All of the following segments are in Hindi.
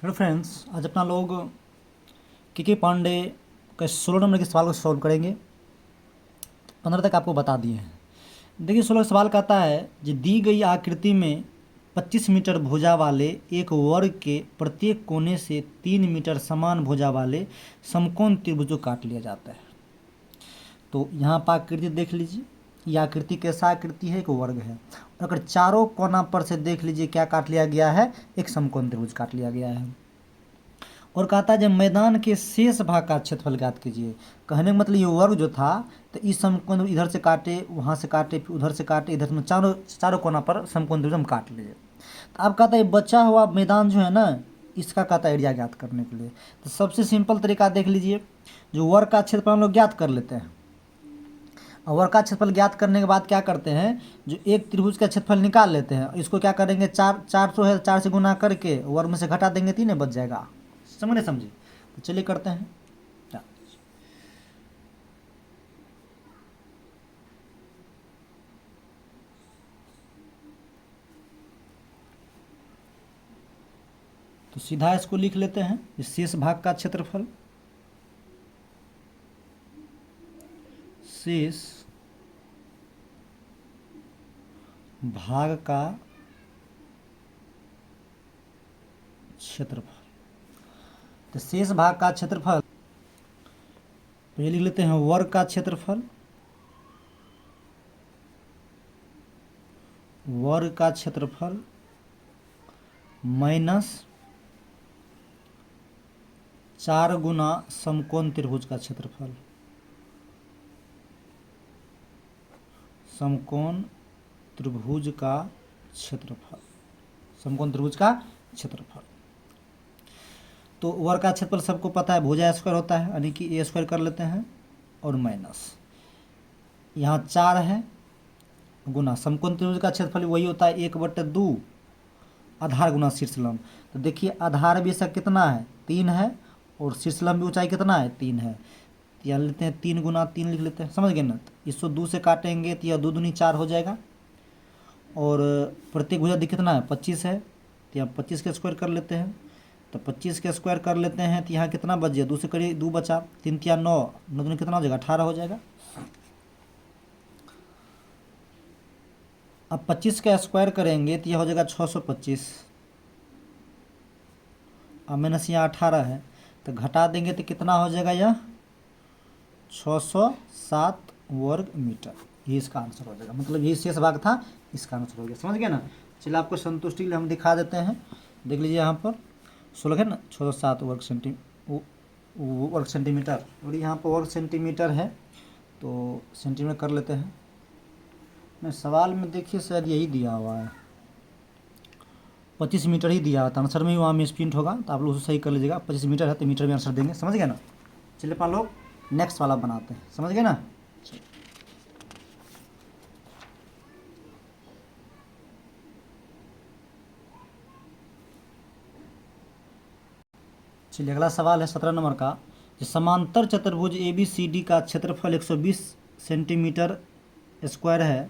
हेलो फ्रेंड्स, आज अपना लोग के पांडे का 16 नंबर के सवाल को सॉल्व करेंगे। 15 तक आपको बता दिए हैं। देखिए 16 सवाल कहता है कि दी गई आकृति में 25 मीटर भुजा वाले एक वर्ग के प्रत्येक कोने से 3 मीटर समान भुजा वाले समकोण त्रिभुज को काट लिया जाता है। तो यहाँ पर आकृति देख लीजिए, ये आकृति कैसा आकृति है, एक वर्ग है। और अगर चारों कोना पर से देख लीजिए क्या काट लिया गया है, एक समकोण त्रिभुज काट लिया गया है। और कहता है जब मैदान के शेष भाग का क्षेत्रफल ज्ञात कीजिए। कहने का मतलब ये वर्ग जो था तो इस समकोण इधर से काटे, वहाँ से काटे, फिर उधर से काटे, इधर से चारों चारों कोना पर समकोण त्रिभुज हम काट लीजिए। तो अब कहता है बचा हुआ मैदान जो है ना, इसका कहता है एरिया ज्ञात करने के लिए। तो सबसे सिंपल तरीका देख लीजिए, जो वर्ग का क्षेत्रफल हम लोग ज्ञात कर लेते हैं। और वर्ग का क्षेत्रफल ज्ञात करने के बाद क्या करते हैं, जो एक त्रिभुज का क्षेत्रफल निकाल लेते हैं। इसको क्या करेंगे, 400 है, 4 से गुना करके वर्ग में से घटा देंगे, 3 बच जाएगा। समझे। तो चलिए करते हैं। तो सीधा इसको लिख लेते हैं, इस शेष भाग का क्षेत्रफल, शेष भाग का क्षेत्रफल। तो शेष भाग का क्षेत्रफल तो ये लिख लेते हैं वर्ग का क्षेत्रफल, वर्ग का क्षेत्रफल माइनस 4 गुना समकोण त्रिभुज का क्षेत्रफल, समकोण त्रिभुज का क्षेत्रफल, समकोण त्रिभुज का क्षेत्रफल। तो वर्ग का क्षेत्रफल सबको पता है, भुजा स्क्वायर होता है, यानी कि ए स्क्वायर कर लेते हैं और माइनस यहाँ 4 है गुना समकोण त्रिभुज का क्षेत्रफल वही होता है 1/2 आधार गुना शीर्षलंब। तो देखिए आधार भी इसका कितना है, 3 है, और शीर्षलंब भी ऊंचाई कितना है, 3 है। यहाँ लेते हैं 3 गुना 3 लिख लेते हैं, समझ गए ना। तो इसको 2 से काटेंगे तो यह 2 दूनी 4 हो जाएगा। और प्रत्येक भुजा कितना है, 25 है, तो यहाँ 25 का स्क्वायर कर लेते हैं। तो 25 का स्क्वायर कर लेते हैं तो यहाँ कितना बच गया, 2 से करिए 2 बचा, 3 तिया 9, 9 दूनी कितना हो जाएगा, 18 हो जाएगा। अब 25 का स्क्वायर करेंगे तो यह हो जाएगा 625, अब माइनस यहाँ 18 है, तो घटा देंगे तो कितना हो जाएगा, यह 607 वर्ग मीटर। ये इसका आंसर हो जाएगा, मतलब ये शेष भाग था, इसका आंसर हो गया। समझ गया ना। चलिए आपको संतुष्टि के लिए हम दिखा देते हैं। देख लीजिए यहाँ पर 16 है ना, 607 वर्ग सेंटीमीटर, और यहाँ पर वर्ग सेंटीमीटर है तो सेंटीमीटर कर लेते हैं। नहीं, सवाल में देखिए शायद यही दिया हुआ है, 25 मीटर ही दिया हुआ था आंसर में, वहाँ में स्प्रिंट होगा तो आप लोग उसे सही कर लीजिएगा। 25 मीटर है तो मीटर में आंसर देंगे। समझ गए ना। चलिए अपन लोग नेक्स्ट वाला बनाते हैं। समझ गए ना। चलिए अगला सवाल है 17 नंबर का। समांतर चतुर्भुज ABCD का क्षेत्रफल 120 सेंटीमीटर स्क्वायर है।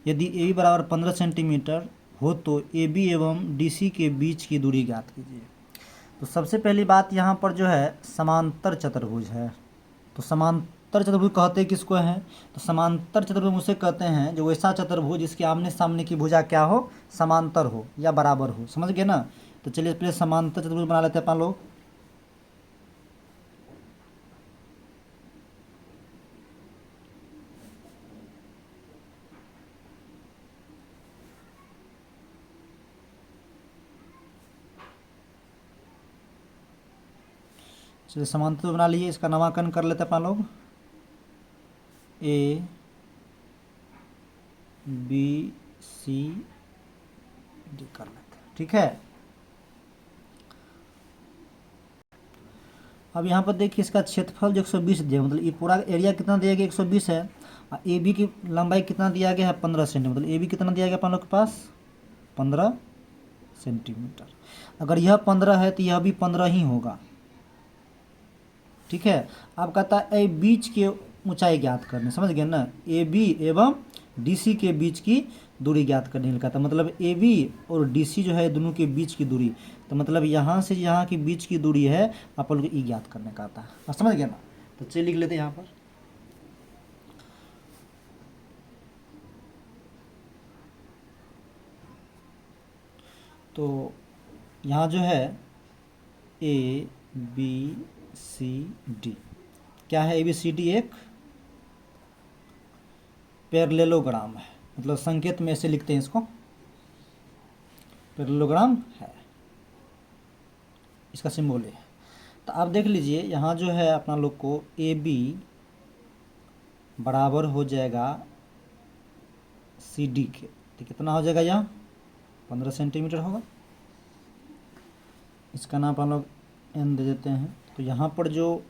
यदि AB बराबर 15 सेंटीमीटर हो तो AB एवं DC के बीच की दूरी ज्ञात कीजिए। तो सबसे पहली बात यहाँ पर जो है समांतर चतुर्भुज है। तो समांतर चतुर्भुज कहते किसको हैं, तो समांतर चतुर्भुज उसे कहते हैं जो वैसा चतुर्भुज जिसके आमने सामने की भुजा क्या हो, समांतर हो या बराबर हो। समझ गए ना। तो चलिए पहले समांतर चतुर्भुज बना लेते हैं अपन लोग। चलिए समांतर बना लिए, इसका नामांकन कर लेते हैं अपन लोग, A B C D कर लेते हैं। ठीक है। अब यहाँ पर देखिए इसका क्षेत्रफल जो 120 दिया, मतलब ये पूरा एरिया कितना दिया गया, 120 है। और AB की लंबाई कितना दिया गया है, 15 सेंटीमीटर। मतलब AB कितना दिया गया अपन लोग के पास, 15 सेंटीमीटर। अगर यह 15 है तो यह भी 15 ही होगा। ठीक है। अब कहता है बीच के ऊंचाई ज्ञात करने। समझ गए ना। AB एवं DC के बीच की दूरी ज्ञात करने के लिए कहा था। मतलब AB और DC जो है दोनों के बीच की दूरी, तो मतलब यहाँ से यहाँ के बीच की दूरी है आप लोग को E ज्ञात करने का था। आप समझ गए ना? तो चलिए लिख लेते हैं यहाँ पर। तो यहाँ जो है ABCD क्या है? ABCD एक पैरेललोग्राम है, मतलब संकेत में ऐसे लिखते हैं इसको, पैरेललोग्राम है, इसका सिंबल है। तो आप देख लीजिए यहाँ जो है अपना लोग को AB बराबर हो जाएगा CD के, तो कितना हो जाएगा? यहाँ 15 सेंटीमीटर होगा। इसका नाम अपन लोग N दे देते हैं। तो यहाँ पर जो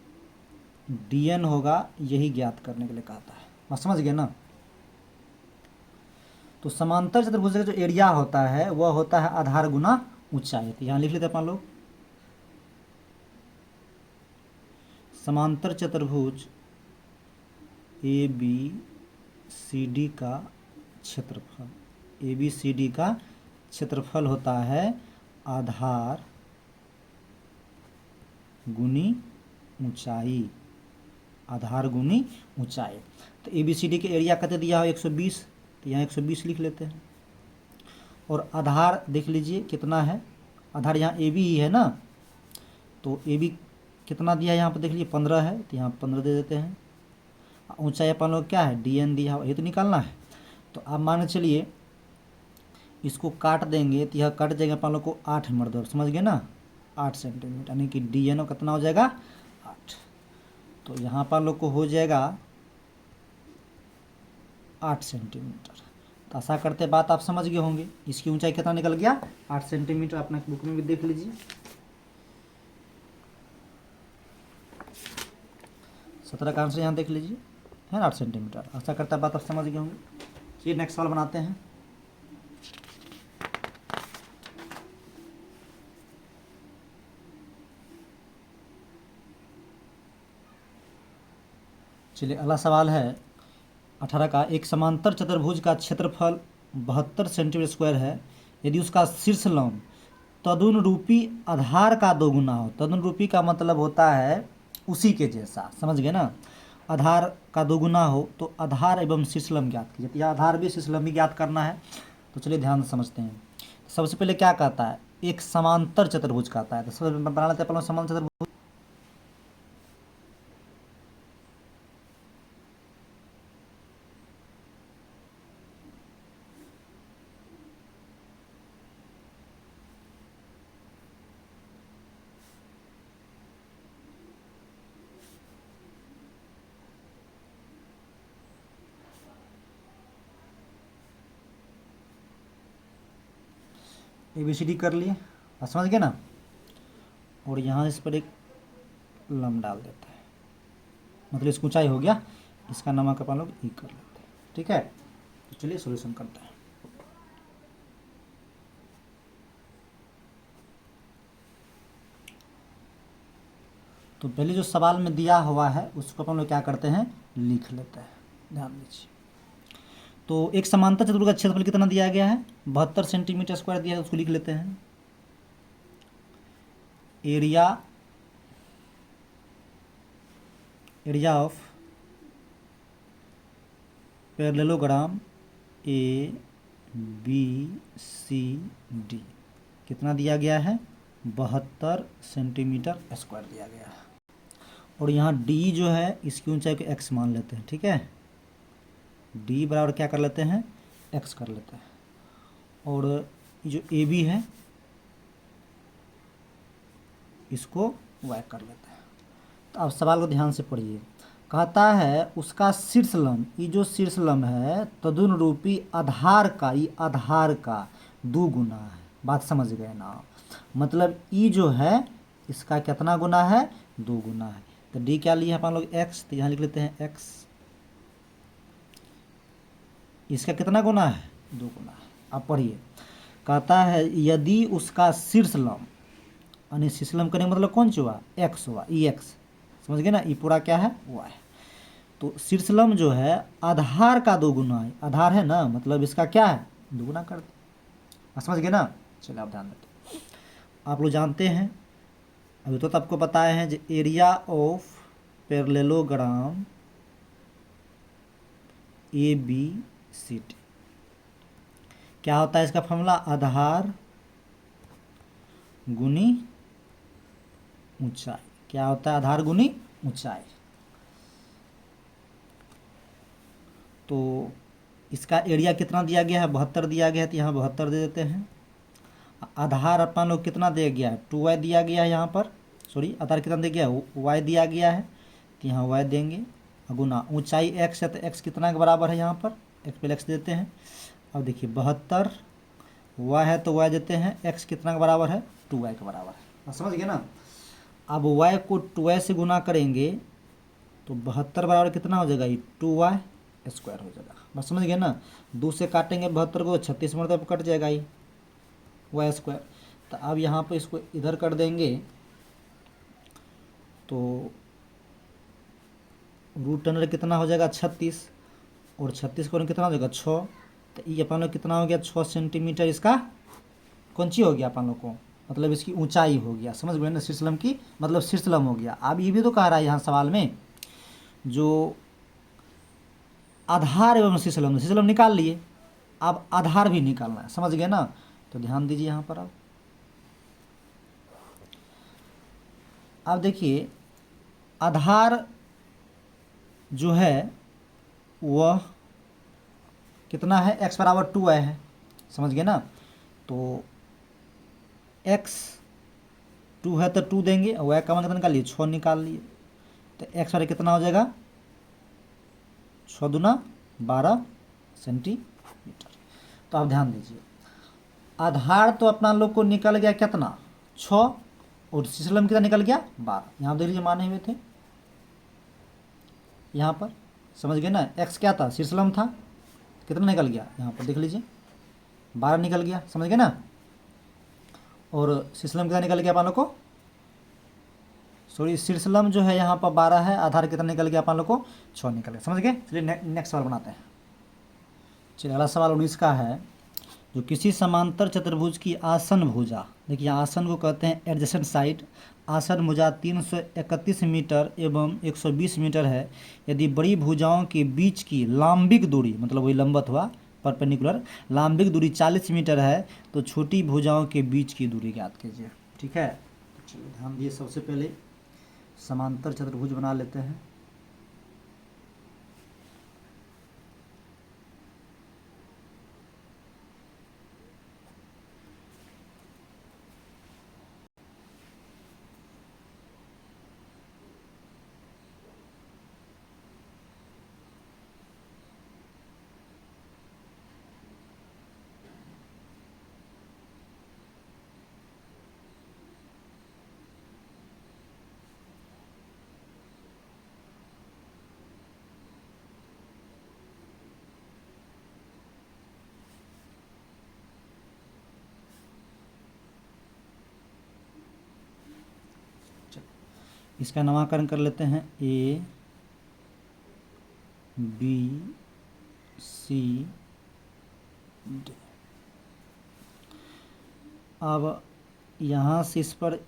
DN होगा यही ज्ञात करने के लिए कहता है। आप समझ गए ना? तो समांतर चतुर्भुज का जो एरिया होता है वह होता है आधार गुना ऊंचाई। तो यहाँ लिख लेते हैं अपन लोग, समांतर चतुर्भुज ABCD का क्षेत्रफल, ABCD का क्षेत्रफल होता है आधार गुनी ऊंचाई, आधार गुनी ऊंचाई। तो ABCD के एरिया कहते दिया हो 120, तो यहाँ 120 लिख लेते हैं। और आधार देख लीजिए कितना है, आधार यहाँ AB ही है ना, तो AB कितना दिया है यहाँ पर देख लीजिए 15 है, तो यहाँ 15 दे देते हैं। ऊंचाई अपन लोग क्या है? DN दिया हो, ये तो निकालना है। तो आप मान के चलिए इसको काट देंगे तो यह कट जाएगा अपन लोग को 8 मर्द, समझ गए ना? 8 सेंटीमीटर, यानी कि DN कितना हो जाएगा? 8। तो यहाँ पर लोग को हो जाएगा 8 सेंटीमीटर। तो आशा करते बात आप समझ गए होंगे। इसकी ऊंचाई कितना निकल गया? 8 सेंटीमीटर। अपना बुक में भी देख लीजिए, 17 का आंसर यहाँ देख लीजिए, है ना 8 सेंटीमीटर। आशा करता बात आप समझ गए होंगे। चलिए नेक्स्ट सवाल बनाते हैं। चलिए अगला सवाल है 18 का। एक समांतर चतुर्भुज का क्षेत्रफल 72 सेंटीमीटर स्क्वायर है यदि उसका शीर्ष लंब तदनुरूपी आधार का दोगुना हो। तदनुरूपी का मतलब होता है उसी के जैसा, समझ गए ना? आधार का दोगुना हो तो आधार एवं शीर्ष लंब ज्ञात कीजिए। तो यह आधार भी शीर्ष लंब भी ज्ञात करना है। तो चलिए ध्यान से समझते हैं। सबसे पहले क्या कहता है? एक समांतर चतुर्भुज कहता है। तो सबसे बना लेते हैं पहले समांतर चतुर्भुज। ABCD कर लिए, समझ गए ना? और यहाँ इस पर एक लंब डाल देता है, मतलब इसकी ऊंचाई हो गया। इसका नमक अपन लोग E कर लेते हैं, ठीक है? तो चलिए सॉल्यूशन करते हैं। तो पहले जो सवाल में दिया हुआ है उसको अपन लोग क्या करते हैं? लिख लेते हैं। ध्यान दीजिए। तो एक समांतर चतुर्भुज का क्षेत्रफल कितना दिया गया है? 72 सेंटीमीटर स्क्वायर दिया है, उसको लिख लेते हैं। एरिया ऑफ पैरेललोग्राम ABCD कितना दिया गया है? 72 सेंटीमीटर स्क्वायर दिया गया है। और यहाँ D जो है इसकी ऊंचाई को x मान लेते हैं, ठीक है? D बराबर क्या कर लेते हैं? x कर लेते हैं। और जो AB है इसको y कर लेते हैं। तो अब सवाल को ध्यान से पढ़िए। कहता है उसका शीर्ष लंब, ये जो शीर्ष लंब है तदनुरूपी आधार का, ये आधार का 2 गुना है। बात समझ गए ना? मतलब ई जो है इसका कितना गुना है? 2 गुना है। तो डी क्या लिए अपन लोग? x, तो यहाँ लिख लेते हैं x। इसका कितना गुना है? 2 गुना है। अब पढ़िए, कहता है यदि उसका शीर्ष लंब, यानी शीर्ष लंब करने का मतलब कौन सा हुआ? x हुआ, ई x, समझ गए ना? ये पूरा क्या है? y। तो शीर्षलम जो है आधार का 2 गुना है, आधार है ना, मतलब इसका क्या है, 2 गुना कर दे। समझ गए ना। चलिए आप ध्यान देते, आप लोग जानते हैं अभी तो आपको बताए हैं जो area of parallelogram A B C D क्या होता है, इसका फॉर्मूला आधार गुनी ऊंचाई। क्या होता है, आधार गुनी ऊंचाई। तो इसका एरिया कितना दिया गया है, 72 दिया गया है, तो यहाँ 72 दे देते हैं। आधार अपन लोग कितना दिया गया है, 2y दिया गया है यहाँ पर, सॉरी आधार कितना दिया गया है, y दिया गया है, तो यहाँ y देंगे। गुना ऊंचाई x है, तो x कितना के बराबर है, यहाँ पर x पे x देते हैं। अब देखिए 72 y है तो y देते हैं, x कितना के बराबर है, 2y के बराबर है। समझ गए ना। अब y को 2y से गुना करेंगे तो 72 बराबर कितना हो जाएगा, ये 2y स्क्वायर हो जाएगा। बस समझ गए ना। 2 से काटेंगे 72 को, 36 मतलब कट जाएगा ये वाई स्क्वायर। तो अब यहाँ पे इसको इधर कर देंगे तो रूट अंडर कितना हो जाएगा 36, और 36 को कितना हो जाएगा 6। तो ये अपन लोग कितना हो गया 6 सेंटीमीटर इसका कौन सी हो गया अपन लोग को, मतलब इसकी ऊंचाई हो गया। समझ गए ना, शीर्षलम की मतलब शीर्षलम हो गया। अब ये भी तो कह रहा है यहाँ सवाल में जो आधार एवं शीर्षलम, शीर्षलम निकाल लिए, अब आधार भी निकालना है। समझ गए ना। तो ध्यान दीजिए यहाँ पर अब देखिए आधार जो है वह कितना है, x बराबर 2y है। समझ गए ना। तो x 2 है तो 2 देंगे, और y का मान कितना निकाल लिए, 6 निकाल लिए। तो x बराबर कितना हो जाएगा 6 दूना 12 सेंटीमीटर। तो आप ध्यान दीजिए आधार तो अपना लोग को निकल गया कितना 6, और शीर्षलम कितना निकल गया 12। यहाँ देख लीजिए माने हुए थे यहाँ पर। समझ गए ना। x क्या था, शीर्षलम था, कितना निकल गया यहाँ पर देख लीजिए 12 निकल गया। समझ गए ना। और शीर्षलम कितना निकल गया अपन लोग को, सॉरी शीर्षलम जो है यहाँ पर 12 है, आधार कितना निकल गया अपन लोग को 6 निकल गया। समझ गए। चलिए नेक्स्ट सवाल बनाते हैं। चलिए अगला सवाल 19 का है, जो किसी समांतर चतुर्भुज की आसन भुजा, देखिए आसन को कहते हैं एडजेसेंट साइड, आसन भुजा 331 मीटर एवं 120 मीटर है। यदि बड़ी भुजाओं के बीच की लांबिक दूरी, मतलब वही लंबत हुआ परपेंडिकुलर, लांबिक दूरी 40 मीटर है, तो छोटी भुजाओं के बीच की दूरी ज्ञात कीजिए। ठीक है। चलिए ध्यान दिए, सबसे पहले समांतर चतुर्भुज बना लेते हैं। इसका नामकरण कर लेते हैं ए बी सी डी। अब यहाँ से इस पर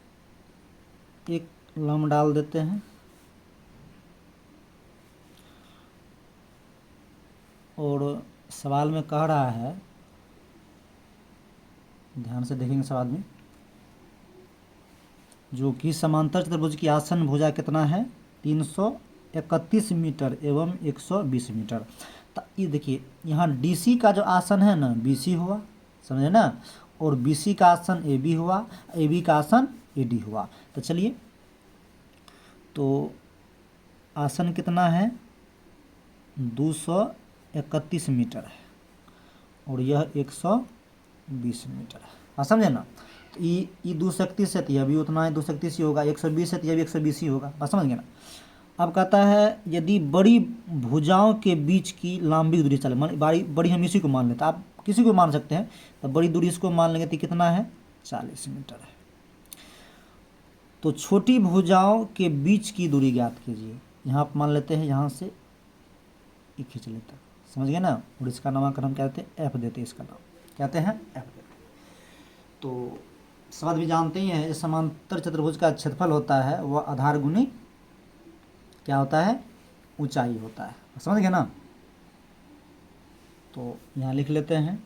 एक लंब डाल देते हैं, और सवाल में कह रहा है, ध्यान से देखेंगे सवाल में, जो कि समांतर चतुर्भुज की आसन भुजा कितना है 331 मीटर एवं 120 मीटर। तो ये देखिए यहाँ DC का जो आसन है ना BC हुआ, समझे ना, और BC का आसन AB हुआ, AB का आसन AD हुआ। तो चलिए, तो आसन कितना है 231 मीटर है, और यह 120 मीटर है। हाँ समझे ना। तो ये 231 है तो यह भी उतना है 231 ही होगा, 120 है तो यह भी 120 ही होगा। बस समझ गए ना। अब कहता है यदि बड़ी भुजाओं के बीच की लंबी दूरी, चले मान बड़ी हम इसी को मान लेते हैं, आप किसी को मान सकते हैं, तो बड़ी दूरी इसको मान लेंगे तो कितना है 40 मीटर है। तो छोटी भुजाओं के बीच की दूरी ज्ञात कीजिए। यहाँ आप मान लेते हैं यहाँ से ये खींच लेते हैं, समझ गए ना। और इसका नामांकन हम क्या देते हैं, एफ देते हैं, इसका नाम कहते हैं एफ देते हैं। तो सब भी जानते ही हैं, जो समांतर चतुर्भुज का क्षेत्रफल होता है वह आधार गुनी क्या होता है, ऊंचाई होता है, समझ गए ना। तो यहाँ लिख लेते हैं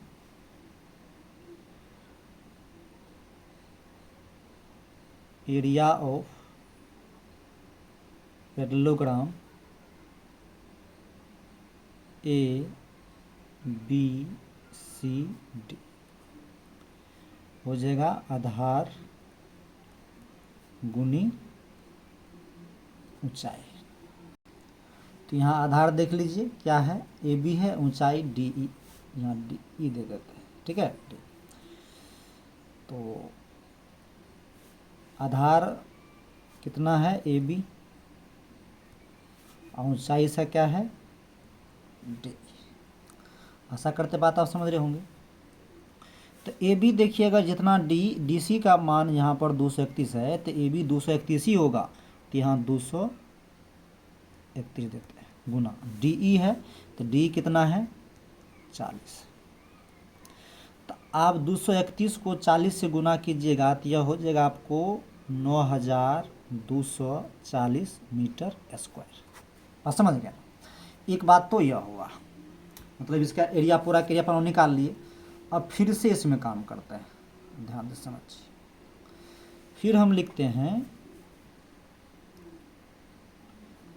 area of parallelogram A B C D हो जाएगा आधार गुनी ऊंचाई। तो यहाँ आधार देख लीजिए क्या है, ए बी है, ऊंचाई डी ई, यहाँ डी ई दे देते हैं, ठीक है। डी तो आधार कितना है ए बी, ऊंचाई इसका क्या है डी। आशा करते बात आप समझ रहे होंगे। तो ए बी देखिएगा जितना डी सी का मान यहाँ पर 231 है, तो ए बी 231 ही होगा, तो यहाँ 231 देते हैं गुना डी ई है, तो डी कितना है 40। तो आप 231 को 40 से गुना कीजिएगा तो यह हो जाएगा आपको 9240 मीटर स्क्वायर। और समझ गया। एक बात तो यह हुआ, मतलब इसका एरिया पूरा एरिया पर निकाल लिए। अब फिर से इसमें काम करते हैं, ध्यान से समझिए। फिर हम लिखते हैं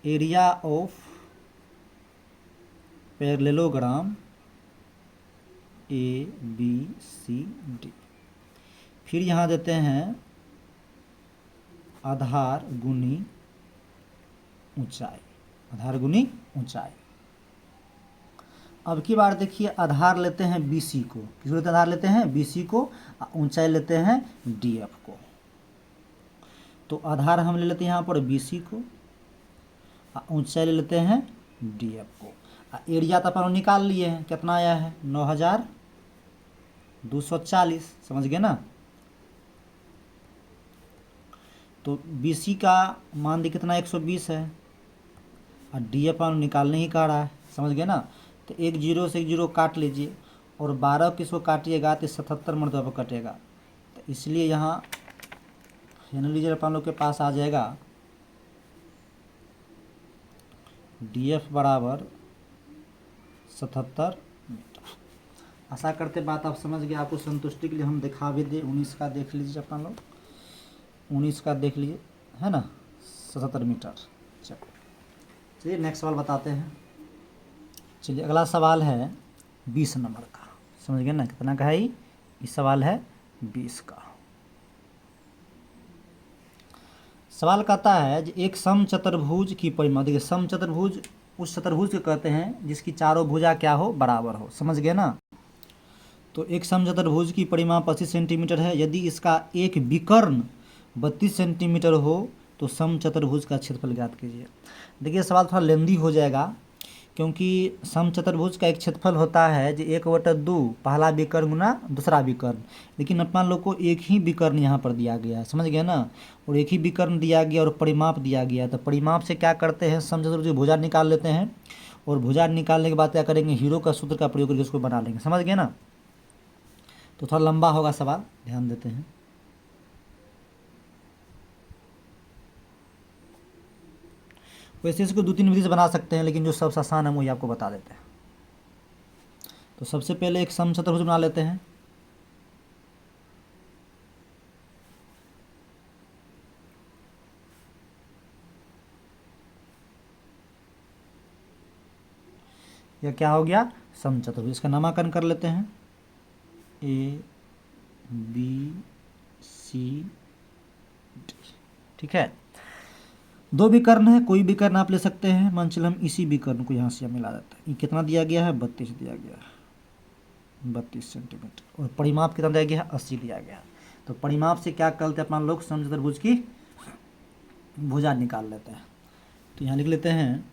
area of parallelogram A B C D. फिर यहाँ देते हैं आधार गुनी ऊंचाई, आधार गुनी ऊंचाई। अब की बार देखिए आधार लेते हैं बी सी को, किस लेते हैं, आधार लेते हैं बी सी को, ऊंचाई लेते हैं डी एफ को। तो आधार हम ले लेते हैं यहाँ पर बी सी को, ऊंचाई ले लेते हैं डी एफ को। एरिया तो अपन निकाल लिए हैं, कितना आया है 9240, समझ गए ना। तो बी सी का मान दे कितना 120 है, और डी एफ अपन निकालने ही का रहा है, समझ गए ना। तो एक जीरो से एक जीरो काट लीजिए, और 12 किसको काटिएगा तो 77 मरतबा पर कटेगा। तो इसलिए यहाँ जान लीजिए अपन लोग के पास आ जाएगा डी एफ बराबर 77 मीटर। आशा करते बात आप समझ गए। आपको संतुष्टि के लिए हम दिखा भी दे, 19 का देख लीजिए अपन लोग, 19 का देख लीजिए, है ना 77 मीटर। चलिए नेक्स्ट सवाल बताते हैं। चलिए अगला सवाल है 20 नंबर का, समझ गए ना कितना का है ये सवाल है 20 का। सवाल कहता है कि एक समचतुर्भुज की परिमाप, देखिए समचतुर्भुज उस चतुर्भुज को कहते हैं जिसकी चारों भुजा क्या हो, बराबर हो, समझ गए ना। तो एक समचतुर्भुज की परिमाप 25 सेंटीमीटर है। यदि इसका एक विकर्ण 32 सेंटीमीटर हो तो समचतुर्भुज का क्षेत्रफल ज्ञात कीजिए। देखिए सवाल थोड़ा लेंदी हो जाएगा, क्योंकि समचतुर्भुज का एक क्षेत्रफल होता है जो 1/2 पहला विकर्ण गुना दूसरा विकर्ण, लेकिन अपना लोग को एक ही विकर्ण यहाँ पर दिया गया है, समझ गया ना। और एक ही विकर्ण दिया गया और परिमाप दिया गया, तो परिमाप से क्या करते हैं, समचतुर्भुज की भुजा निकाल लेते हैं, और भुजा निकालने के बाद क्या करेंगे, हीरो का सूत्र का प्रयोग करके उसको बना लेंगे, समझ गए ना। तो थोड़ा लंबा होगा सवाल, ध्यान देते हैं। वैसे इसको 2-3 विधि से बना सकते हैं, लेकिन जो सबसे आसान है वही आपको बता देते हैं। तो सबसे पहले एक समचतुर्भुज बना लेते हैं। यह क्या हो गया, समचतुर्भुज। इसका नामकरण कर लेते हैं ए बी सी डी, ठीक है। 2 विकर्ण है, कोई विकर्ण आप ले सकते हैं, मान चलो हम इसी विकर्ण को यहाँ से मिला देते हैं। ये कितना दिया गया है, 32 दिया गया है, 32 सेंटीमीटर। और परिमाप कितना दिया गया है, 80 दिया गया है। तो परिमाप से क्या करते हैं अपना लोग, समचतुर्भुज की भुजा निकाल लेते हैं। तो यहाँ लिख लेते हैं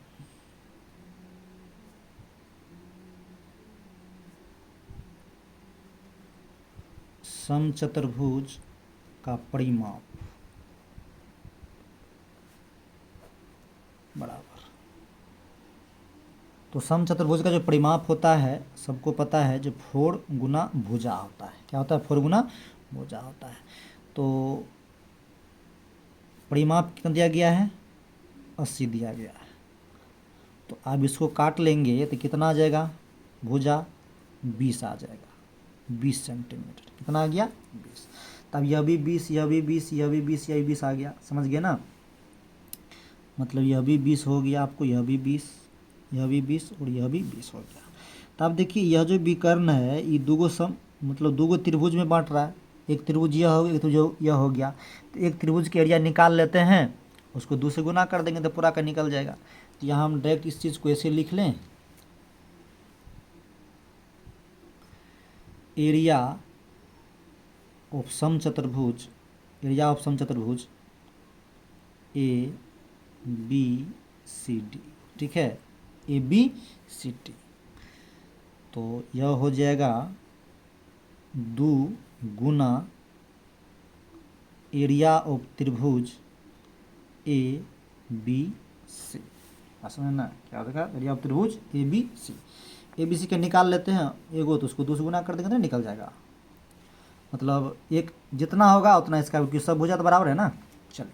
समचतुर्भुज का परिमाप बराबर तो समचतुर्भुज का जो परिमाप होता है सबको पता है, जो 4 गुना भुजा होता है। क्या होता है? 4 गुना भुजा होता है। तो परिमाप कितना दिया गया है? 80 दिया गया है। तो अब इसको काट लेंगे तो कितना आ जाएगा? भुजा 20 आ जाएगा, 20 सेंटीमीटर। कितना आ गया? 20। तब यह भी 20, यह भी 20, यह भी 20, यह भी 20 आ गया। समझ गए ना? मतलब यह भी 20 हो गया आपको, यह भी 20, यह भी 20 और यह भी 20 हो गया। तो आप देखिए यह जो विकर्ण है ये दूगो मतलब दूगो त्रिभुज में बांट रहा है। एक त्रिभुज यह हो गया, एक त्रिभुज यह हो गया। तो एक त्रिभुज के एरिया निकाल लेते हैं, उसको 2 से गुना कर देंगे तो पूरा का निकल जाएगा। तो यहाँ हम डायरेक्ट इस चीज़ को ऐसे लिख लें, एरिया ऑफ समचतुर्भुज, एरिया ऑफ समचतुर्भुज ए बी सी डी। ठीक है, ए बी सी डी। तो यह हो जाएगा 2 गुना एरिया ऑफ त्रिभुज ए बी सी। समझ ना क्या होगा? एरिया ऑफ त्रिभुज ए बी सी। ए बी सी के निकाल लेते हैं एगो, तो उसको 2 से गुना कर देंगे तो निकल जाएगा। मतलब एक जितना होगा उतना इसका, क्योंकि सब भुजा तो बराबर है ना। चलिए,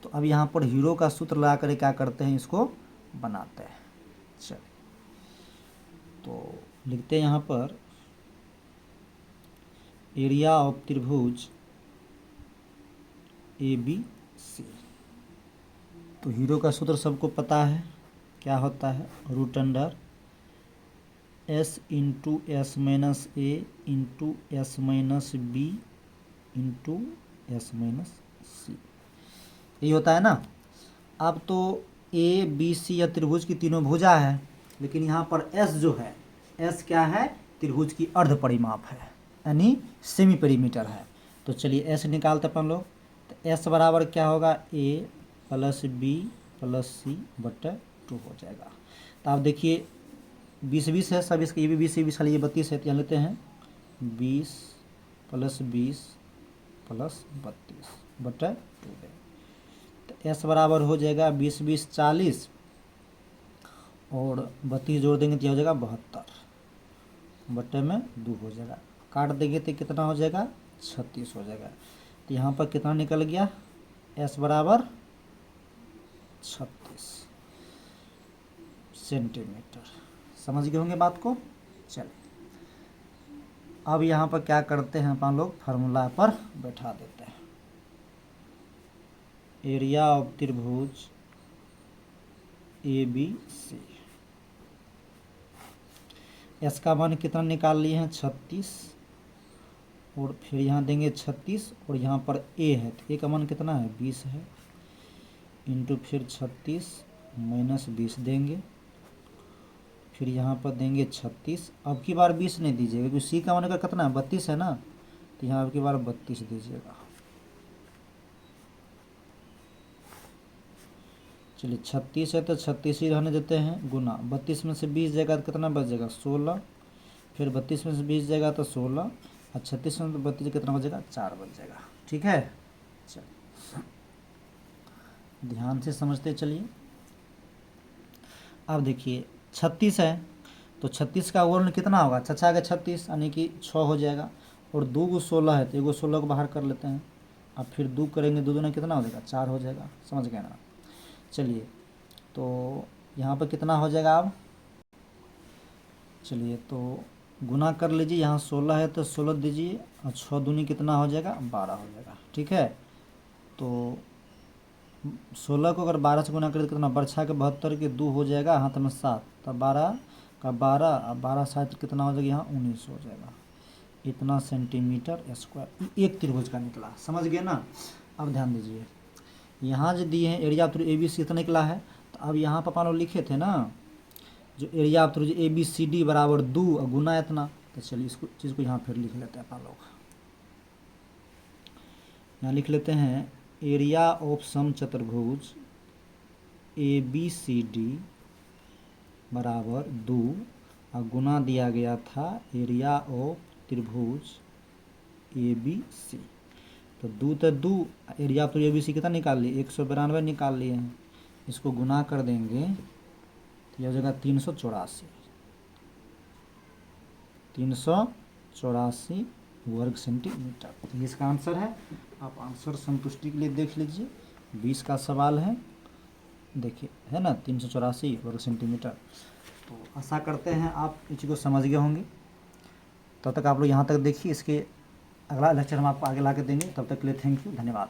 तो अब यहाँ पर हीरो का सूत्र लगा कर क्या करते हैं, इसको बनाते हैं। चलिए, तो लिखते हैं यहाँ पर एरिया ऑफ त्रिभुज ए बी सी। तो हीरो का सूत्र सबको पता है, क्या होता है? Root under S into S minus A into S minus B into S minus C, यही होता है ना। अब तो ए बी सी या त्रिभुज की तीनों भुजा है, लेकिन यहाँ पर एस जो है, एस क्या है? त्रिभुज की अर्ध परिमाप है, यानी सेमी पेरीमीटर है। तो चलिए एस निकालते अपन लोग। तो एस बराबर क्या होगा? ए प्लस बी प्लस सी बटे 2 हो जाएगा। तो आप देखिए 20-20 है सब, इसका ये भी 20-20 खाली, ये 32 है। तो यहाँ लेते हैं 20 प्लस 20 प्लस 32 बटे 2 है। तो एस बराबर हो जाएगा 20-20 40 और 32 जोड़ देंगे तो हो जाएगा 72 बटे में 2 हो जाएगा। काट देंगे तो कितना हो जाएगा? 36 हो जाएगा। तो यहाँ पर कितना निकल गया? एस बराबर 36 सेंटीमीटर। समझ गए होंगे बात को। चलिए, अब यहाँ पर क्या करते हैं अपन लोग, फार्मूला पर बैठा देते हैं। एरिया ऑफ त्रिभुज ए बी सी, एस का मान कितना निकाल लिए हैं? 36, और फिर यहाँ देंगे 36, और यहाँ पर ए है तो ए का मान कितना है? 20 है, इंटू फिर 36 माइनस 20 देंगे, फिर यहाँ पर देंगे 36। अब की बार 20 नहीं दीजिएगा, क्योंकि सी का मान का कितना है? 32 है ना। तो यहाँ अब की बार 32 दीजिएगा। चलिए 36 है तो 36 ही रहने देते हैं, गुना 32 में से 20 जाएगा तो कितना बच जाएगा? 16। फिर 32 में से 20 जाएगा तो 16, और 36 में 32 कितना बचेगा? 4 बच जाएगा। ठीक है, चलिए ध्यान से समझते चलिए। अब देखिए 36 है तो 36 का वर्ण कितना होगा? छछा का 36 यानी कि 6 हो जाएगा, और 2 को 16 है तो एगो 16 को बाहर कर लेते हैं। अब फिर 2 करेंगे, 2 दूना कितना हो जाएगा? 4 हो जाएगा। समझ गए ना? चलिए, तो यहाँ पर कितना हो जाएगा? अब चलिए तो गुना कर लीजिए, यहाँ 16 है तो 16 दीजिए, और 6 दूनी कितना हो जाएगा? 12 हो जाएगा। ठीक है, तो 16 को अगर 12 से गुना करें तो कितना? बरछा के 72 के 2 हो जाएगा, हाथ में 7, तो 12 का 12, अब 12 7 कितना हो जाएगा? यहाँ 19 हो जाएगा। इतना सेंटीमीटर स्क्वायर एक त्रिभुज का निकला। समझ गए ना? अब ध्यान दीजिए, यहाँ जो दिए हैं एरिया ऑफ त्रिभुज ए बी सी इतना निकला है, तो अब यहाँ पर अपन लोग लिखे थे ना, जो एरिया ऑफ त्रिभुज ए बी सी डी बराबर 2 और गुना इतना। तो चलिए इसको चीज़ को यहाँ फिर लिख लेते हैं अपन लोग। यहाँ लिख लेते हैं एरिया ऑफ समचतुर्भुज ए बी सी डी बराबर 2 और गुना दिया गया था एरिया ऑफ त्रिभुज ए बी सी। तो 2 एरिया ऑफ त्रिभुज ए बी सी कितना निकाल लिए? 192 निकाल लिए हैं। इसको गुना कर देंगे तो यह हो जाएगा 384 384 वर्ग सेंटीमीटर। तो ये इसका आंसर है। आप आंसर संतुष्टि के लिए देख लीजिए। 20 का सवाल है, देखिए है ना, 384 वर्ग सेंटीमीटर। तो आशा करते हैं आप इस चीज़ को समझ गए होंगे। तब तक आप लोग यहाँ तक देखिए, इसके अगला लेक्चर हम आपको आगे ला के देंगे। तब तक के लिए थैंक यू, धन्यवाद।